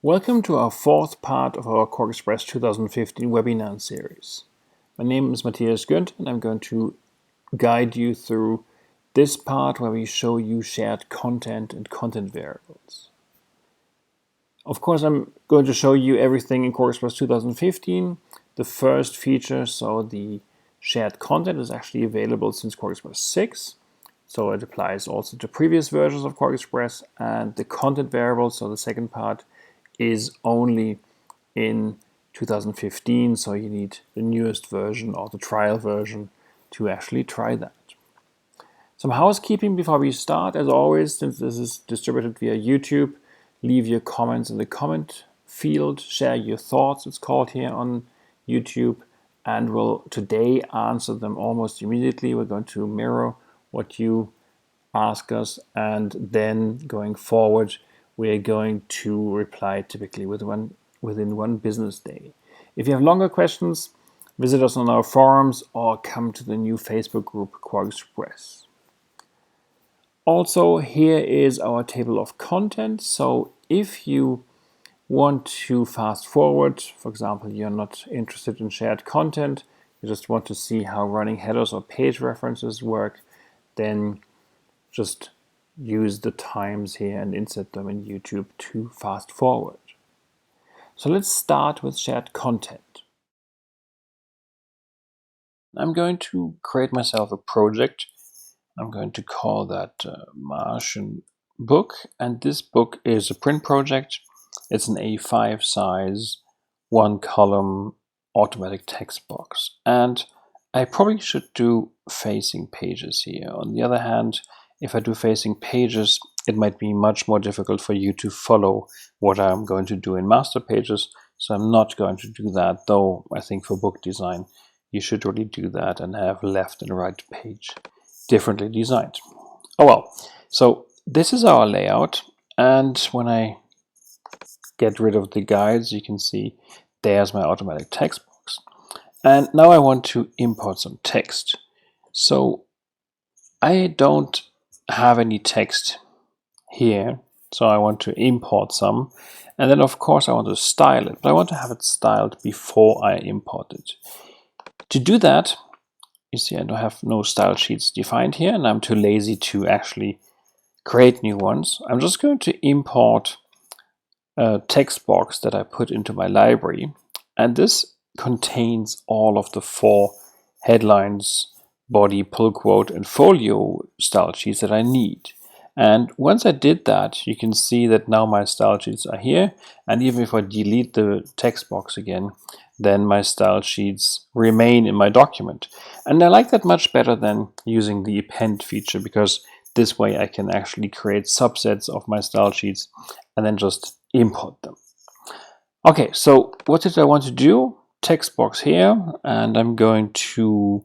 Welcome to our fourth part of our QuarkXPress 2015 webinar series. My name is Matthias Günd and I'm going to guide you through this part where we show you shared content and content variables. Of course, I'm going to show you everything in QuarkXPress 2015. The first feature, so the shared content, is actually available since QuarkXPress 6. So it applies also to previous versions of QuarkXPress, and the content variable, so the second part, is only in 2015, so you need the newest version or the trial version to actually try that. Some housekeeping before we start. As always, since this is distributed via YouTube, leave your comments in the comment field, share your thoughts, it's called here on YouTube, and we'll today answer them almost immediately. We're going to mirror what you ask us, and then going forward we are going to reply typically within one business day. If you have longer questions, visit us on our forums or come to the new Facebook group QuarkXPress. Also, here is our table of contents. So if you want to fast forward, for example, you're not interested in shared content, you just want to see how running headers or page references work, then just use the times here and insert them in YouTube to fast forward. So let's start with shared content. I'm going to create myself a project. I'm going to call that Martian book, and this book is a print project. It's an A5 size, 1-column automatic text box, and I probably should do facing pages here. On the other hand, if I do facing pages, it might be much more difficult for you to follow what I'm going to do in master pages, so I'm not going to do that, though I think for book design you should really do that and have left and right page differently designed. Oh well, so this is our layout, and when I get rid of the guides, you can see there's my automatic text box. And now I want to import some text. So I don't have any text here, so I want to import some, and then of course I want to style it, but I want to have it styled before I import it. To do that, you see I don't have no style sheets defined here, and I'm too lazy to actually create new ones. I'm just going to import a text box that I put into my library, and this contains all of the 4 headlines, body, pull quote, and folio style sheets that I need. And once I did that, you can see that now my style sheets are here, and even if I delete the text box again, then my style sheets remain in my document. And I like that much better than using the append feature, because this way I can actually create subsets of my style sheets and then just import them. Okay, so what did I want to do? Text box here, and I'm going to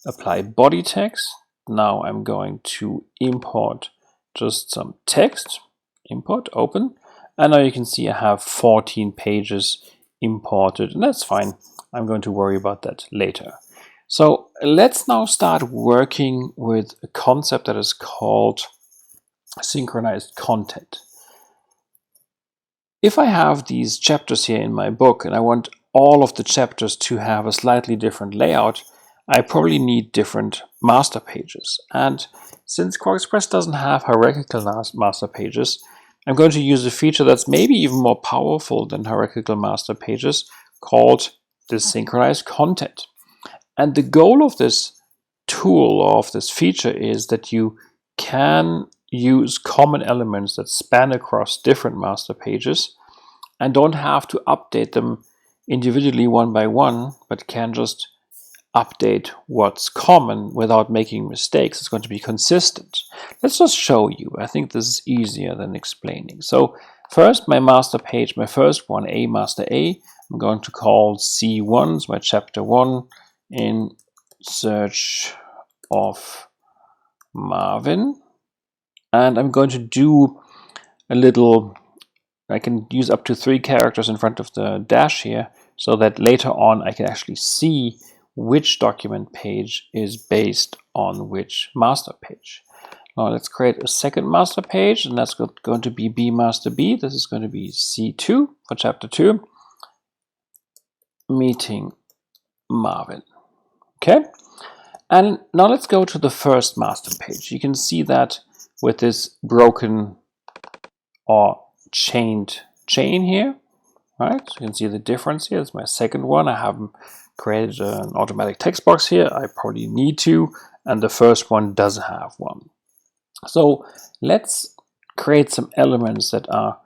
apply body text. Now I'm going to import just some text. Import, open, and now you can see I have 14 pages imported, and that's fine. I'm going to worry about that later. So let's now start working with a concept that is called synchronized content. If I have these chapters here in my book and I want all of the chapters to have a slightly different layout, I probably need different master pages. And since QuarkXPress doesn't have hierarchical master pages, I'm going to use a feature that's maybe even more powerful than hierarchical master pages, called the synchronized content. And the goal of this tool, or of this feature, is that you can use common elements that span across different master pages and don't have to update them individually one by one, but can just update what's common without making mistakes. It's going to be consistent. Let's just show you. I think this is easier than explaining. So first, my master page, my first one, A master A, I'm going to call C1, so my chapter 1, in search of Marvin. And I'm going to do a little, I can use up to 3 characters in front of the dash here, so that later on I can actually see which document page is based on which master page. Now let's create a second master page, and that's going to be B master B. This is going to be C2 for chapter 2, meeting Marvin. Okay, and now let's go to the first master page. You can see that with this broken or chained chain here, right? So you can see the difference here. It's my second one. I haven't created an automatic text box here. I probably need to, and the first one doesn't have one. So let's create some elements that are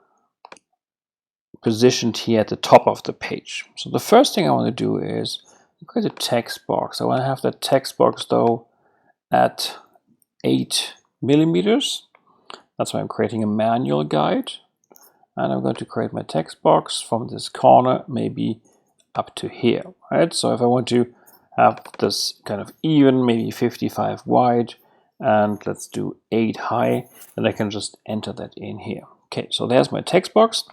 positioned here at the top of the page. So the first thing I want to do is create a text box. I want to have that text box though at 8 millimeters. That's why I'm creating a manual guide. And I'm going to create my text box from this corner, maybe up to here, right? So if I want to have this kind of even, maybe 55 wide, and let's do 8 high, then I can just enter that in here. Okay, so there's my text box,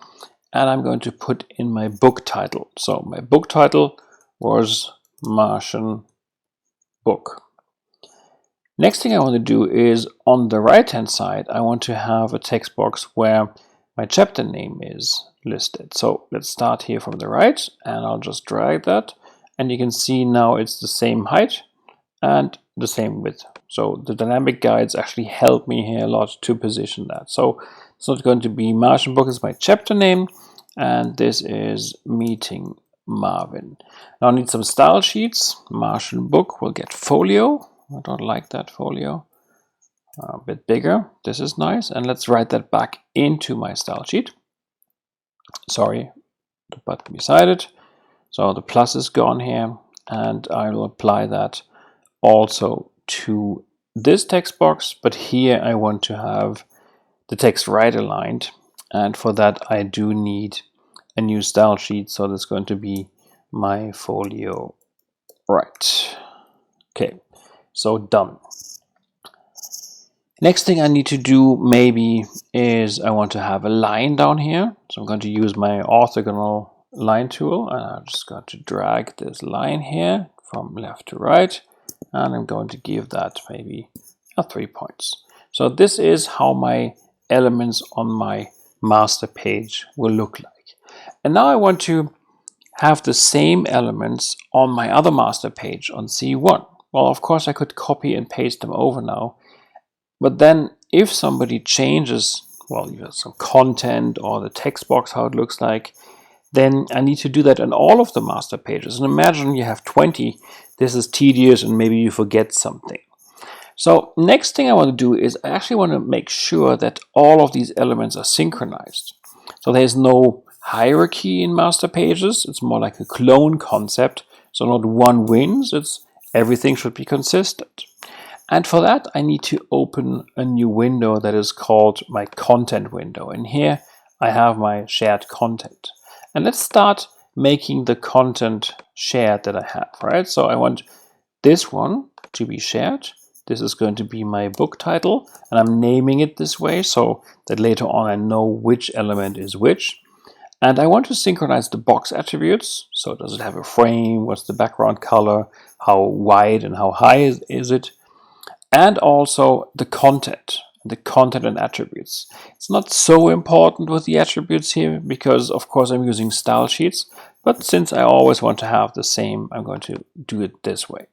and I'm going to put in my book title. So my book title was Martian book. Next thing I want to do is on the right hand side, I want to have a text box where my chapter name is listed. So let's start here from the right, and I'll just drag that, and you can see now it's the same height and the same width. So the dynamic guides actually help me here a lot to position that. So it's not going to be Martian book is my chapter name, and this is meeting Marvin. Now I need some style sheets. Martian book will get folio. I don't like that folio. A bit bigger. This is nice. And let's write that back into my style sheet. Sorry, the button beside it. So the plus is gone here, and I will apply that also to this text box. But here I want to have the text right aligned, and for that I do need a new style sheet. So that's going to be my folio right. Okay, so done. Next thing I need to do maybe is I want to have a line down here. So I'm going to use my orthogonal line tool, and I'm just going to drag this line here from left to right, and I'm going to give that maybe 3 points. So this is how my elements on my master page will look like. And now I want to have the same elements on my other master page on C1. Well, of course I could copy and paste them over now. But then if somebody changes, well, you have some content or the text box, how it looks like, then I need to do that on all of the master pages. And imagine you have 20. This is tedious, and maybe you forget something. So next thing I want to do is I actually want to make sure that all of these elements are synchronized. So there's no hierarchy in master pages. It's more like a clone concept. So not one wins. It's everything should be consistent. And for that, I need to open a new window that is called my content window. And here I have my shared content. And let's start making the content shared that I have, right? So I want this one to be shared. This is going to be my book title, and I'm naming it this way so that later on I know which element is which. And I want to synchronize the box attributes. So does it have a frame? What's the background color? How wide and how high is it? And also the content and attributes. It's not so important with the attributes here because of course I'm using style sheets, but since I always want to have the same, I'm going to do it this way.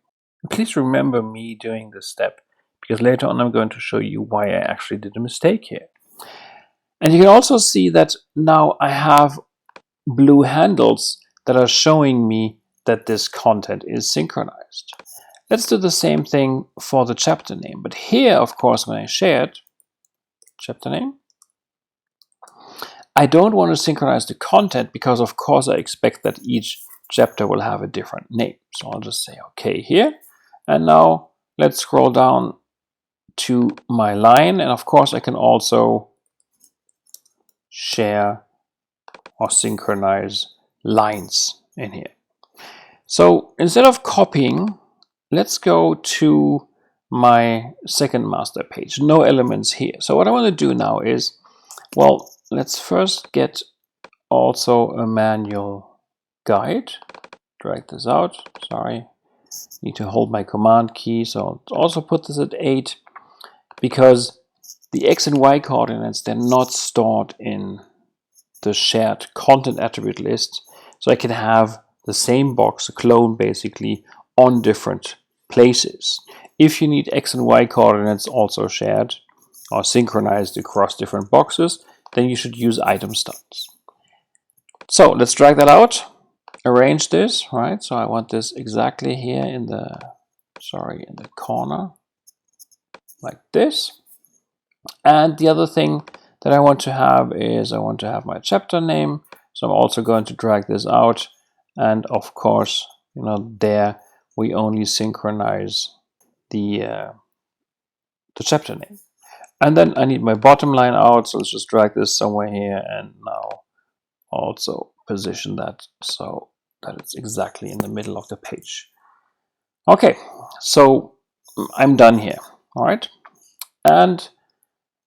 Please remember me doing this step, because later on I'm going to show you why I actually did a mistake here. And you can also see that now I have blue handles that are showing me that this content is synchronized. Let's do the same thing for the chapter name. But here, of course, when I shared chapter name, I don't want to synchronize the content because, of course, I expect that each chapter will have a different name. So I'll just say OK here. And now let's scroll down to my line. And of course, I can also share or synchronize lines in here. So instead of copying, let's go to my second master page. No elements here. So what I want to do now is, well, let's first get also a manual guide. Drag this out. Sorry. Need to hold my command key. So I'll also put this at 8. because the X and Y coordinates, they're not stored in the shared content attribute list. So I can have the same box, a clone basically, on different places. If you need X and Y coordinates also shared or synchronized across different boxes, then you should use item starts. So let's drag that out, arrange this, right? So I want this exactly here in the corner, like this. And the other thing that I want to have is I want to have my chapter name. So I'm also going to drag this out. And of course, there we only synchronize the chapter name. And then I need my bottom line out. So let's just drag this somewhere here and now also position that so that it's exactly in the middle of the page. Okay, so I'm done here. All right. And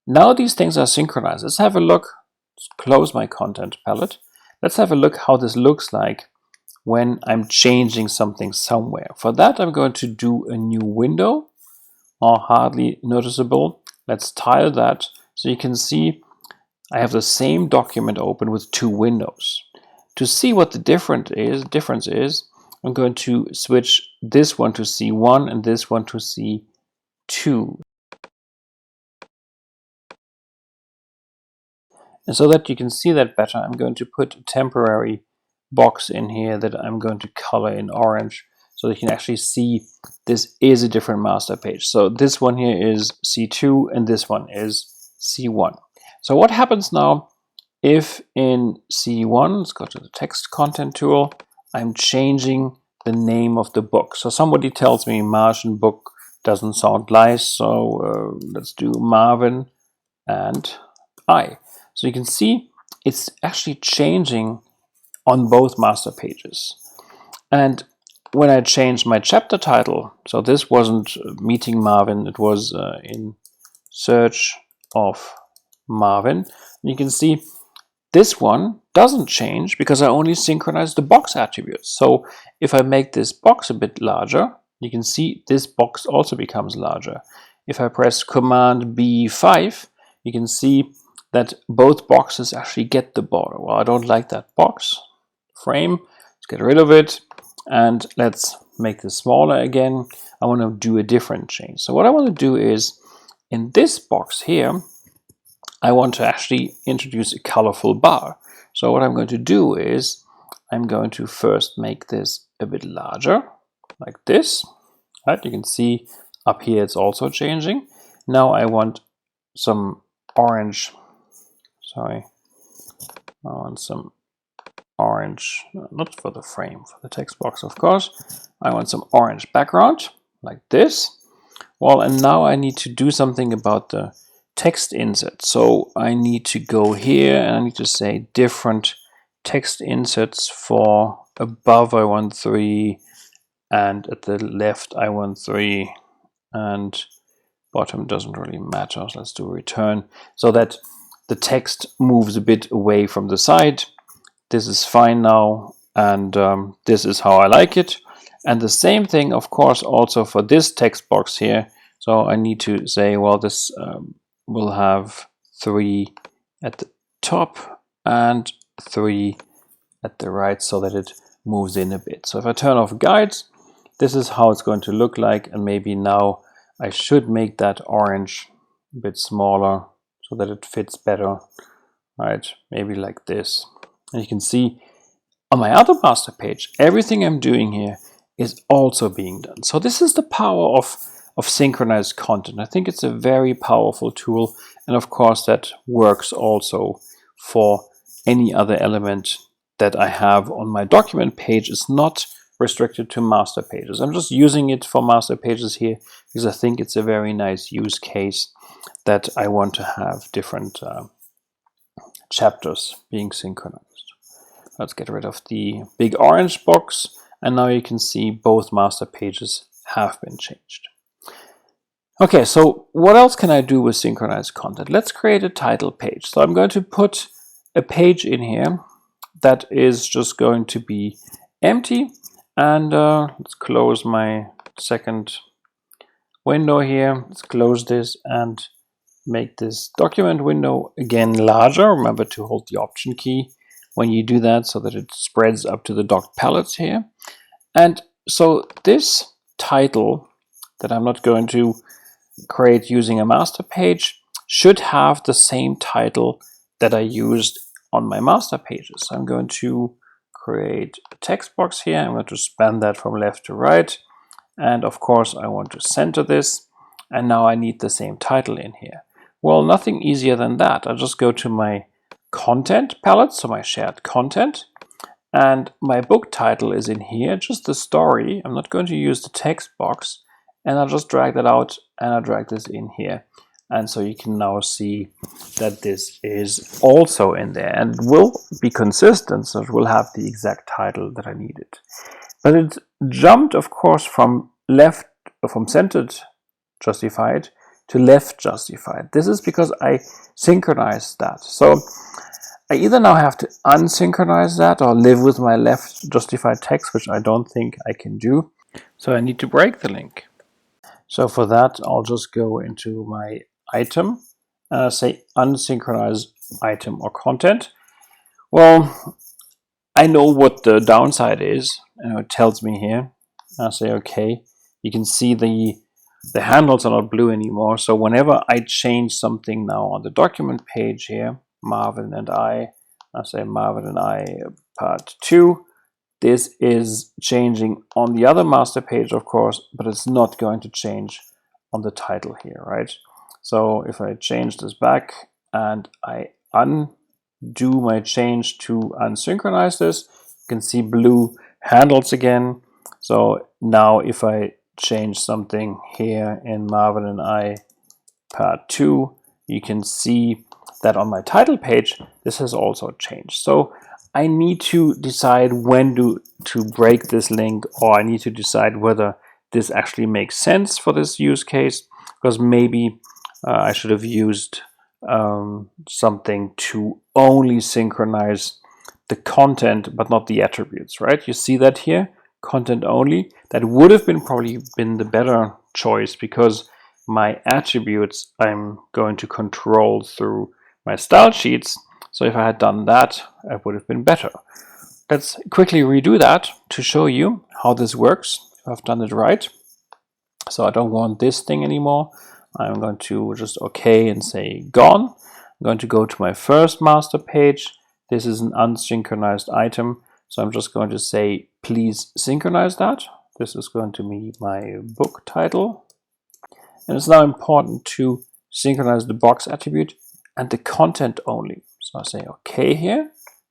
now these things are synchronized. Let's have a look. Let's close my content palette. Let's have a look how this looks like when I'm changing something somewhere. For that, I'm going to do a new window, or hardly noticeable. Let's tile that so you can see I have the same document open with two windows. To see what the difference is, I'm going to switch this one to C1 and this one to C2. And so that you can see that better, I'm going to put a temporary box in here that I'm going to color in orange so that you can actually see this is a different master page. So this one here is C2 and this one is C1. So what happens now if in C1, let's go to the text content tool, I'm changing the name of the book. So somebody tells me Martian book doesn't sound nice, so let's do Marvin and I. So you can see it's actually changing on both master pages. And when I changed my chapter title, so this wasn't Meeting Marvin, it was in Search of Marvin. You can see this one doesn't change because I only synchronize the box attributes. So if I make this box a bit larger, you can see this box also becomes larger. If I press Command B5, you can see that both boxes actually get the border. Well, I don't like that box frame. Let's get rid of it and let's make this smaller again. I want to do a different change. So what I want to do is in this box here, I want to actually introduce a colorful bar. So what I'm going to do is I'm going to first make this a bit larger like this. Right? You can see up here it's also changing. Now I want some orange. I want some orange, not for the frame, for the text box, of course. I want some orange background like this. Well, and now I need to do something about the text insert. So I need to go here and I need to say different text inserts. For above I want 3 and at the left I want 3 and bottom doesn't really matter. So let's do return so that the text moves a bit away from the side. This is fine now, and this is how I like it. And the same thing, of course, also for this text box here. So I need to say, well, this will have 3 at the top and 3 at the right so that it moves in a bit. So if I turn off guides, this is how it's going to look like. And maybe now I should make that orange a bit smaller so that it fits better, right? Maybe like this. And you can see on my other master page, everything I'm doing here is also being done. So this is the power of synchronized content. I think it's a very powerful tool. And of course, that works also for any other element that I have on my document page. It's not restricted to master pages. I'm just using it for master pages here because I think it's a very nice use case that I want to have different chapters being synchronized. Let's get rid of the big orange box, and now you can see both master pages have been changed. Okay, so what else can I do with synchronized content? Let's create a title page. So I'm going to put a page in here that is just going to be empty, and let's close my second window here. Let's close this and make this document window again larger. Remember to hold the Option key when you do that so that it spreads up to the docked palettes here. And so this title that I'm not going to create using a master page should have the same title that I used on my master pages. I'm going to create a text box here. I'm going to span that from left to right. And of course, I want to center this. And now I need the same title in here. Well, nothing easier than that. I'll just go to my content palette, so my shared content. And my book title is in here, just the story. I'm not going to use the text box. And I'll just drag that out and I'll drag this in here. And so you can now see that this is also in there and will be consistent, so it will have the exact title that I needed. But it jumped, of course, from centered justified to left justified. This is because I synchronized that. So I either now have to unsynchronize that or live with my left justified text, which I don't think I can do. So I need to break the link. So for that, I'll just go into my item and I'll say unsynchronize item or content. Well, I know what the downside is, and it tells me here. I'll say okay. You can see the handles are not blue anymore. So whenever I change something now on the document page here, Marvin and I'll say Marvin and I part 2. This is changing on the other master page, of course, but it's not going to change on the title here, right? So if I change this back and I undo my change to unsynchronize this, you can see blue handles again. So now if I change something here in Marvin and I part 2, you can see that on my title page, this has also changed. So I need to decide when to break this link, or I need to decide whether this actually makes sense for this use case, because maybe I should have used something to only synchronize the content but not the attributes, right? You see that here, content only. That would have probably been the better choice, because my attributes I'm going to control through my style sheets. So if I had done that, it would have been better. Let's quickly redo that to show you how this works. I've done it right. So I don't want this thing anymore. I'm going to just OK and say gone. I'm going to go to my first master page. This is an unsynchronized item. So I'm just going to say, please synchronize that. This is going to be my book title. And it's now important to synchronize the box attribute and the content only. So I say OK here.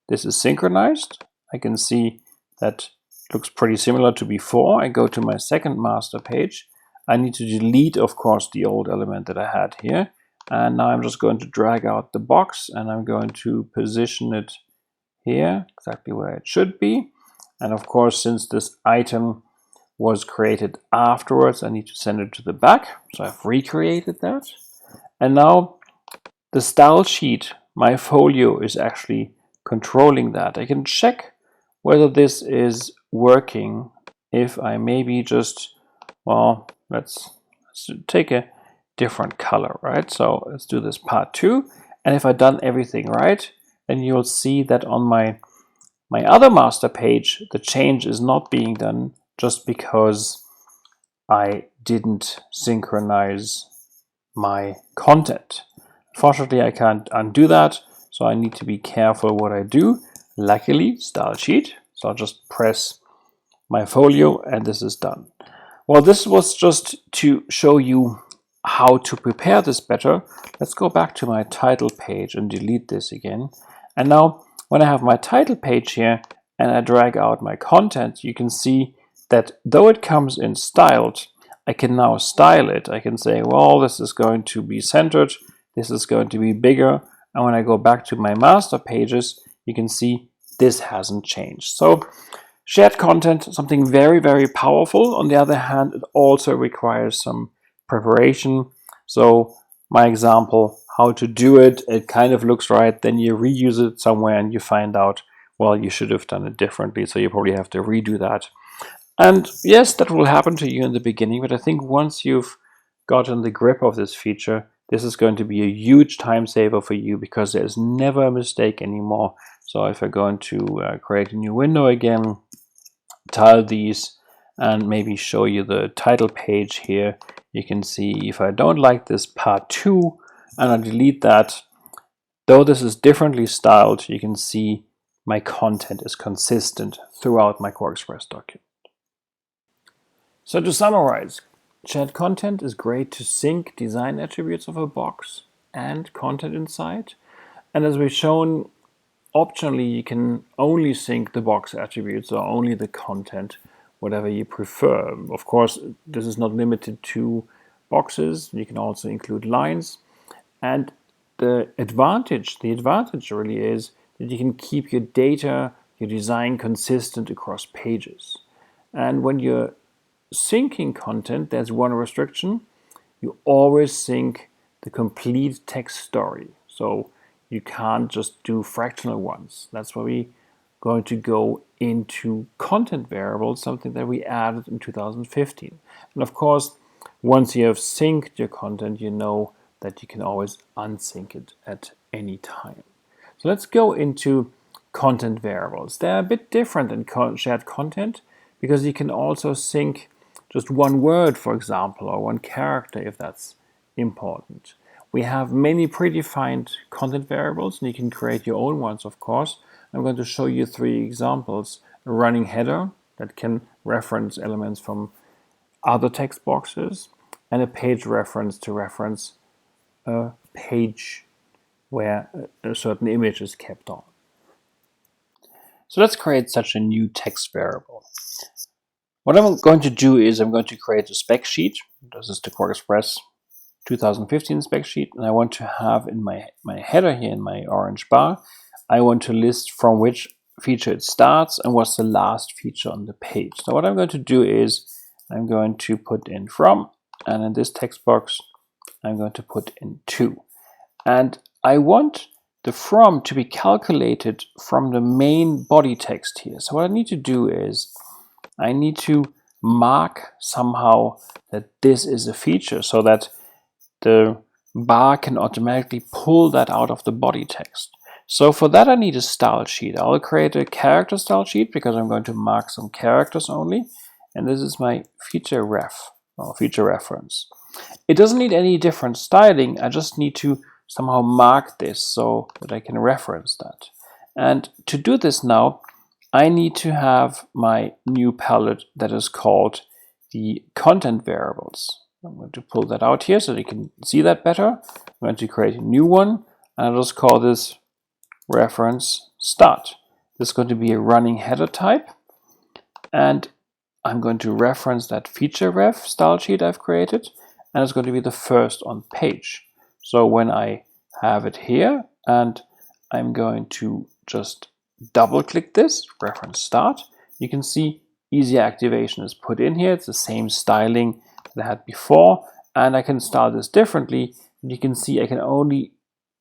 This is synchronized. I can see that looks pretty similar to before. I go to my second master page. I need to delete, of course, the old element that I had here. And now I'm just going to drag out the box and I'm going to position it here, exactly where it should be. And of course, since this item was created afterwards, I need to send it to the back. So I've recreated that. And now the style sheet, my folio, is actually controlling that. I can check whether this is working if I maybe just, well, let's take a different color, right? So let's do this part 2. And if I've done everything right, then you'll see that on my other master page, the change is not being done just because I didn't synchronize my content. Unfortunately, I can't undo that, so I need to be careful what I do. Luckily, style sheet, so I'll just press my folio and this is done. Well, this was just to show you how to prepare this better. Let's go back to my title page and delete this again. And now when I have my title page here and I drag out my content, you can see that though it comes in styled, I can now style it. I can say, well, this is going to be centered. This is going to be bigger. And when I go back to my master pages, you can see this hasn't changed. So shared content, something very, very powerful. On the other hand, it also requires some preparation. So my example, how to do it, it kind of looks right. Then you reuse it somewhere and you find out, well, you should have done it differently. So you probably have to redo that. And yes, that will happen to you in the beginning. But I think once you've gotten the grip of this feature, this is going to be a huge time saver for you, because there's never a mistake anymore. So if I go into create a new window again, tile these, and maybe show you the title page here, you can see if I don't like this part 2 and I delete that, though this is differently styled, you can see my content is consistent throughout my QuarkXPress document. So to summarize, shared content is great to sync design attributes of a box and content inside. And as we've shown, optionally you can only sync the box attributes or only the content, whatever you prefer. Of course, this is not limited to boxes. You can also include lines. And the advantage really is that you can keep your data, your design consistent across pages. And when you're syncing content, there's one restriction. You always sync the complete text story. So you can't just do fractional ones. That's why we're going to go into content variables, something that we added in 2015. And of course, once you have synced your content, you know that you can always unsync it at any time. So let's go into content variables. They're a bit different than shared content, because you can also sync just one word, for example, or one character if that's important. We have many predefined content variables, and you can create your own ones, of course. I'm going to show you 3 examples. A running header that can reference elements from other text boxes, and a page reference to reference a page where a certain image is kept on. So let's create such a new text variable. What I'm going to do is I'm going to create a spec sheet. This is the QuarkXPress 2015 spec sheet, and I want to have in my header here in my orange bar, I want to list from which feature it starts and what's the last feature on the page. So what I'm going to do is I'm going to put in from, and in this text box I'm going to put in to. And I want the from to be calculated from the main body text here. So what I need to do is I need to mark somehow that this is a feature, so that the bar can automatically pull that out of the body text. So for that I need a style sheet. I'll create a character style sheet because I'm going to mark some characters only. And this is my feature ref, or feature reference. It doesn't need any different styling. I just need to somehow mark this so that I can reference that. And to do this now, I need to have my new palette that is called the content variables. I'm going to pull that out here so you can see that better. I'm going to create a new one, and I'll just call this reference start. This is going to be a running header type, and I'm going to reference that feature ref style sheet I've created, and it's going to be the first on page. So when I have it here, and I'm going to just double click this reference start, you can see easy activation is put in here. It's the same styling that I had before, and I can style this differently. You can see I can only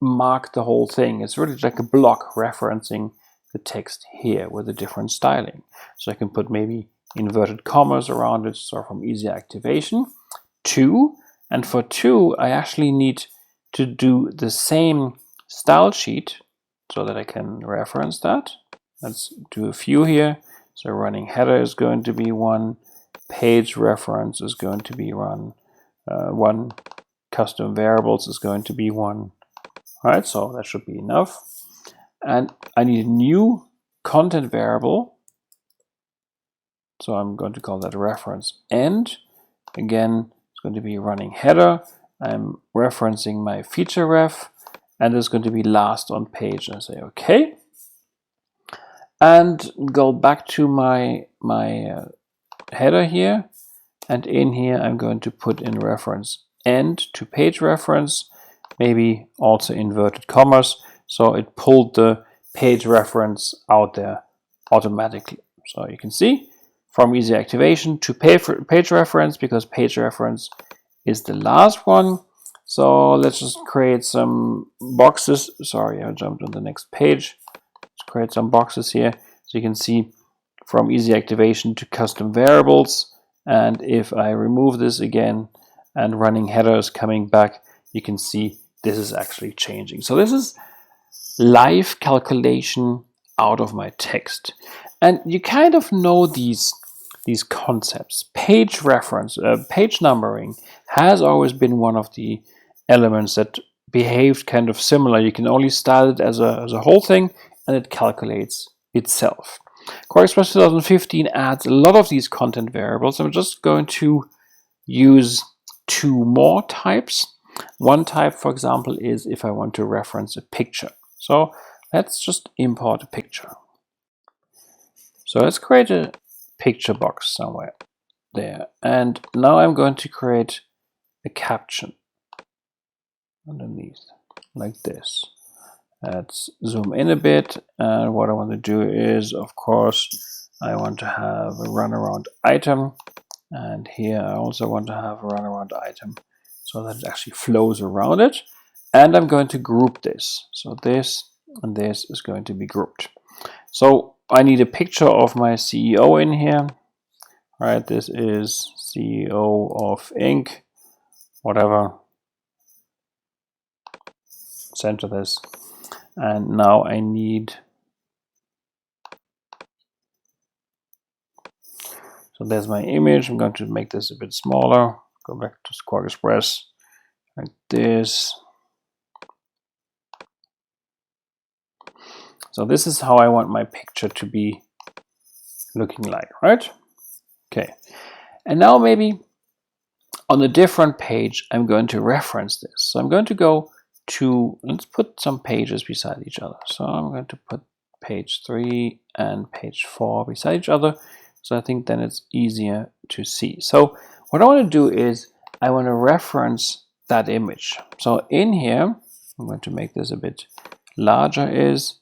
mark the whole thing. It's really like a block referencing the text here with a different styling. So I can put maybe inverted commas around it, so from easy activation. To, and for to I actually need to do the same style sheet so that I can reference that. Let's do a few here. So running header is going to be one, page reference is going to be one, custom variables is going to be one. All right, so that should be enough. And I need a new content variable. So I'm going to call that reference end. Again, it's going to be running header. I'm referencing my feature ref, and it's going to be last on page, and I say okay. And go back to my header here, and in here I'm going to put in reference end to page reference, maybe also inverted commas, so it pulled the page reference out there automatically. So you can see from easy activation to page reference, because page reference is the last one. So let's just create some boxes. Sorry, I jumped on the next page. Let's create some boxes here so you can see from easy activation to custom variables. And if I remove this again, and running headers coming back, you can see this is actually changing. So this is live calculation out of my text. And you kind of know these concepts. Page reference, page numbering has always been one of the elements that behaved kind of similar. You can only start it as a whole thing, and it calculates itself. QuarkXPress 2015 adds a lot of these content variables. I'm just going to use two more types. One type, for example, is if I want to reference a picture. So let's just import a picture. So let's create a picture box somewhere there. And now I'm going to create a caption underneath like this. Let's zoom in a bit. And what I want to do is, of course, I want to have a runaround item. And here I also want to have a runaround item so that it actually flows around it. And I'm going to group this. So this and this is going to be grouped. So I need a picture of my CEO in here. Right, this is CEO of Inc. Whatever. Center this. And now I need, so there's my image. I'm going to make this a bit smaller. Go back to QuarkXPress like this. So this is how I want my picture to be looking like, right? Okay. And now maybe on a different page, I'm going to reference this. So I'm going to go to, let's put some pages beside each other. So I'm going to put page 3 and page 4 beside each other. So I think then it's easier to see. So what I want to do is I want to reference that image. So in here, I'm going to make this a bit larger, is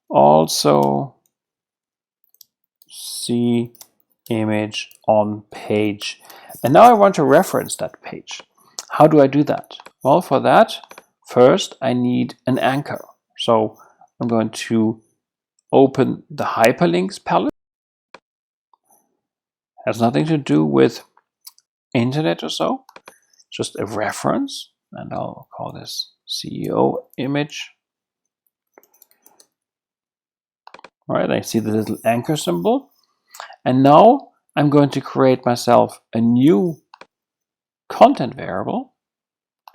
also see image on page. And now I want to reference that page. How do I do that? Well, for that, first I need an anchor. So I'm going to open the hyperlinks palette. Has nothing to do with internet or so, just a reference, and I'll call this CEO image. All right, I see the little anchor symbol. And now I'm going to create myself a new content variable.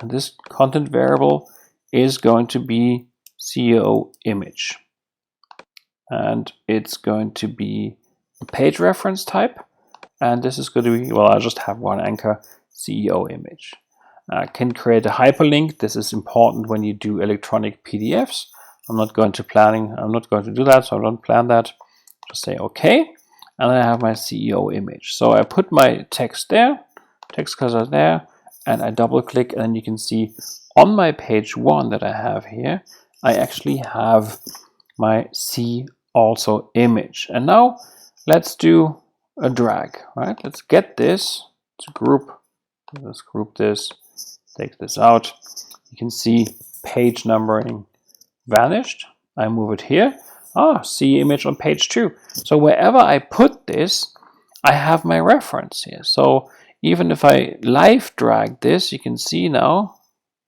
And this content variable is going to be CEO image. And it's going to be a page reference type. And this is going to be, well, I'll just have one anchor, CEO image. I can create a hyperlink. This is important when you do electronic PDFs. I'm not going to do that, so I don't plan that. Just say OK. And then I have my CEO image. So I put my text there, text cursor there, and I double click, and then you can see on my page 1 that I have here, I actually have my see also image. And now let's do a drag, right? Let's get this to group. Let's group this, take this out. You can see page numbering vanished. I move it here. See image on page 2. So wherever I put this, I have my reference here. So even if I live drag this, you can see now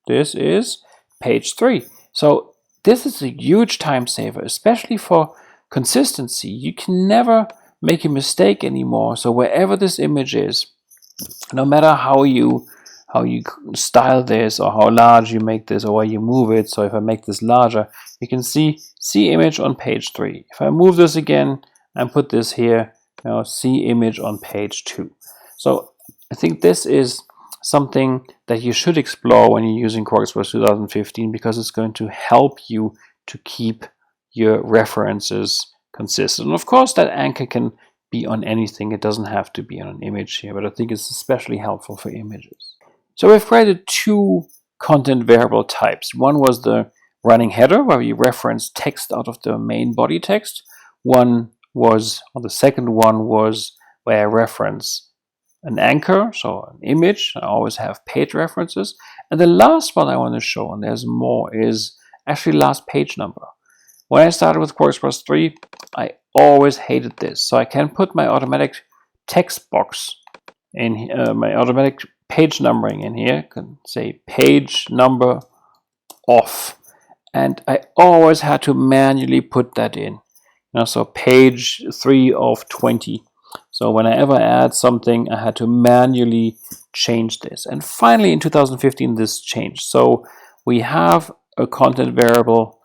this is page 3. So this is a huge time saver, especially for consistency. You can never make a mistake anymore. So wherever this image is, no matter how you style this or how large you make this or where you move it. So if I make this larger, you can see image on page 3. If I move this again and put this here, see image on page 2. So I think this is something that you should explore when you're using QuarkXPress 2015, because it's going to help you to keep your references consistent. And of course, that anchor can be on anything. It doesn't have to be on an image here, but I think it's especially helpful for images. So we've created two content variable types. One was the running header, where we reference text out of the main body text. The second one was where I reference an anchor, so an image. I always have page references. And the last one I want to show, and there's more, is actually last page number. When I started with QuarkXPress 3, I always hated this. So I can put my automatic text box in my automatic page numbering in here. I can say page number off, and I always had to manually put that in. So page 3 of 20. So whenever I add something, I had to manually change this. And finally, in 2015, this changed. So we have a content variable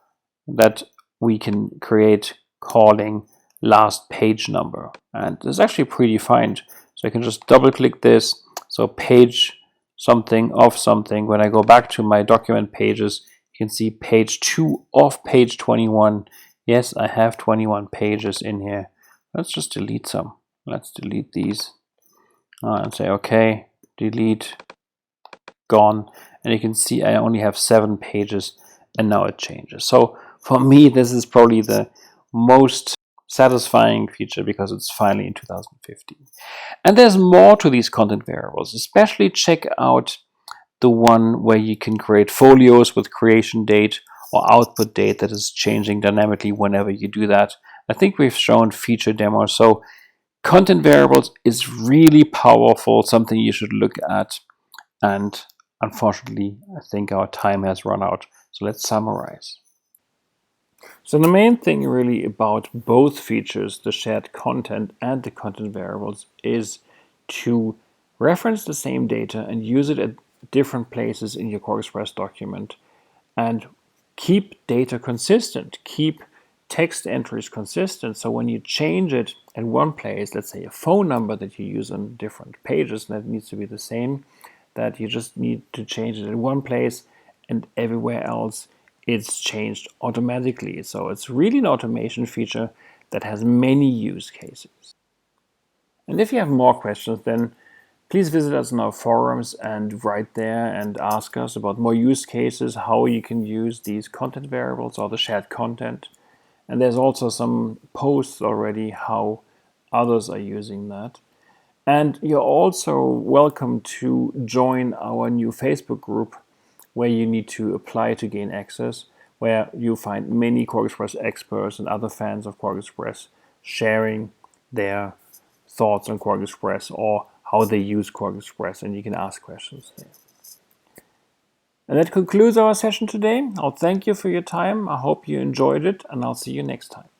that we can create calling last page number. And it's actually predefined. So I can just double click this. So page something of something. When I go back to my document pages, you can see page 2 of page 21. Yes, I have 21 pages in here. Let's just delete some. Let's delete these and say, okay, delete, gone. And you can see I only have 7 pages, and now it changes. So for me, this is probably the most satisfying feature because it's finally in 2015. And there's more to these content variables. Especially check out the one where you can create folios with creation date or output date that is changing dynamically whenever you do that. I think we've shown feature demos. So content variables is really powerful, something you should look at. And unfortunately, I think our time has run out. So let's summarize. So the main thing really about both features, the shared content and the content variables, is to reference the same data and use it at different places in your QuarkXPress document, and keep data consistent, keep text entries consistent. So when you change it in one place, let's say a phone number that you use on different pages, and that needs to be the same, that you just need to change it in one place, and everywhere else it's changed automatically. So it's really an automation feature that has many use cases. And if you have more questions, then please visit us on our forums and write there and ask us about more use cases, how you can use these content variables or the shared content. And there's also some posts already how others are using that. And you're also welcome to join our new Facebook group, where you need to apply to gain access, where you find many QuarkXPress experts and other fans of QuarkXPress sharing their thoughts on QuarkXPress or how they use QuarkXPress, and you can ask questions there. And that concludes our session today. I'll thank you for your time. I hope you enjoyed it, and I'll see you next time.